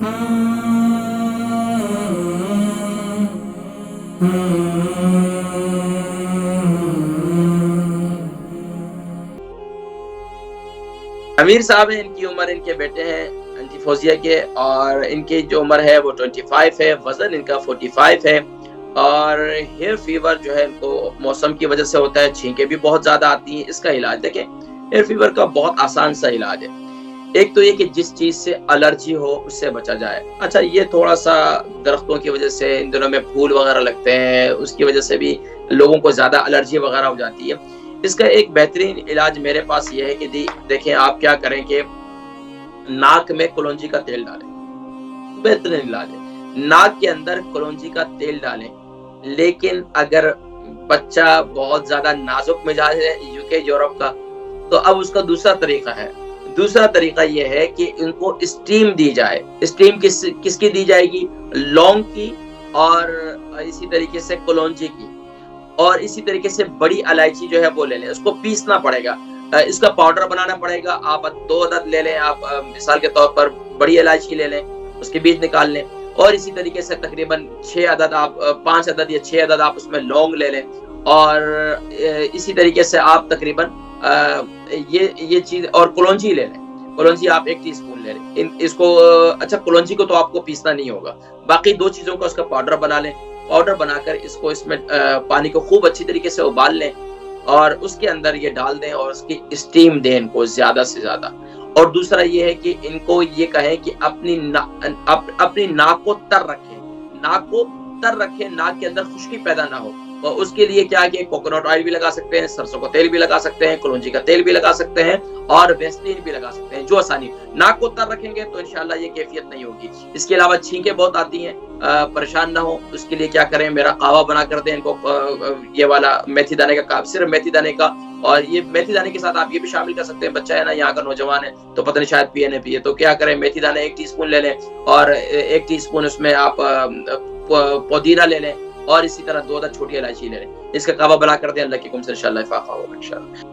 امیر صاحب ہیں، ان کی عمر، ان کے بیٹے ہیں انٹی فوزیہ کے، اور ان کی جو عمر ہے وہ 25 ہے، وزن ان کا 45 ہے، اور ہیئر فیور جو ہے ان کو موسم کی وجہ سے ہوتا ہے، چھینکیں بھی بہت زیادہ آتی ہیں۔ اس کا علاج دیکھیں، ہیئر فیور کا بہت آسان سا علاج ہے۔ ایک تو یہ کہ جس چیز سے الرجی ہو اس سے بچا جائے۔ اچھا، یہ تھوڑا سا درختوں کی وجہ سے ان دنوں میں پھول وغیرہ لگتے ہیں، اس کی وجہ سے بھی لوگوں کو زیادہ الرجی وغیرہ ہو جاتی ہے۔ اس کا ایک بہترین علاج میرے پاس یہ ہے کہ دیکھیں آپ کیا کریں کہ ناک میں کلونجی کا تیل ڈالیں، بہترین علاج ہے۔ ناک کے اندر کلونجی کا تیل ڈالیں، لیکن اگر بچہ بہت زیادہ نازک مزاج ہے UK یورپ کا، تو اب اس کا دوسرا طریقہ ہے۔ دوسرا طریقہ یہ ہے کہ ان کو اسٹیم دی جائے۔ اسٹیم کس کی دی جائے گی؟ لونگ کی، اور اسی طریقے سے کلونجی کی، اور اسی طریقے سے بڑی الائچی جو ہے وہ لے لیں۔ اس کو پیسنا پڑے گا، اس کا پاؤڈر بنانا پڑے گا۔ آپ 2 عدد لے لیں، آپ مثال کے طور پر بڑی الائچی لے لیں، اس کے بیج نکال لیں، اور اسی طریقے سے تقریباً 6 عدد آپ 5 عدد یا 6 عدد آپ اس میں لونگ لے لیں، اور اسی طریقے سے آپ تقریباً یہ چیز، اور کلونجی لے لیں۔ کلونجی آپ 1 ٹی اسپون لے لیں اس کو۔ اچھا، کلونجی کو تو آپ کو پیسنا نہیں ہوگا، باقی 2 چیزوں کا اس کا پاؤڈر بنا لیں۔ پاؤڈر بنا کر اس کو، اس میں پانی کو خوب اچھی طریقے سے ابال لیں، اور اس کے اندر یہ ڈال دیں، اور اس کی اسٹیم دیں ان کو زیادہ سے زیادہ۔ اور دوسرا یہ ہے کہ ان کو یہ کہیں کہ اپنی ناک کو تر رکھیں، ناک کو تر رکھیں، ناک کے اندر خشکی پیدا نہ ہو۔ اور اس کے لیے کیا کہ کوکونٹ آئل بھی لگا سکتے ہیں، سرسوں کا تیل بھی لگا سکتے ہیں، کلونجی کا تیل بھی لگا سکتے ہیں، اور ویسلین بھی لگا سکتے ہیں، جو آسانی۔ ناک کو تر رکھیں گے تو انشاءاللہ یہ کیفیت نہیں ہوگی۔ اس کے علاوہ چھینکیں بہت آتی ہیں، پریشان نہ ہو، اس کے لیے کیا کریں، میرا قہوہ بنا کر دیں ان کو، یہ والا میتھی دانے کا قہوہ، صرف میتھی دانے کا، اور یہ میتھی دانے کے ساتھ آپ یہ بھی شامل کر سکتے ہیں۔ بچہ ہے نا یہاں کا نوجوان ہے تو پتہ نہیں شاید پیے نہ پیے، تو کیا کریں، میتھی دانے 1 ٹی اسپون لے لیں، اور 1 ٹی اسپون اس میں آپ پودینہ لے لیں، اور اسی طرح 2 عدد چھوٹی الائچی لے لیں۔ اس کا قہوہ بنا کر دیں، اللہ کے حکم سے انشاءاللہ افاقہ ہوگا انشاءاللہ۔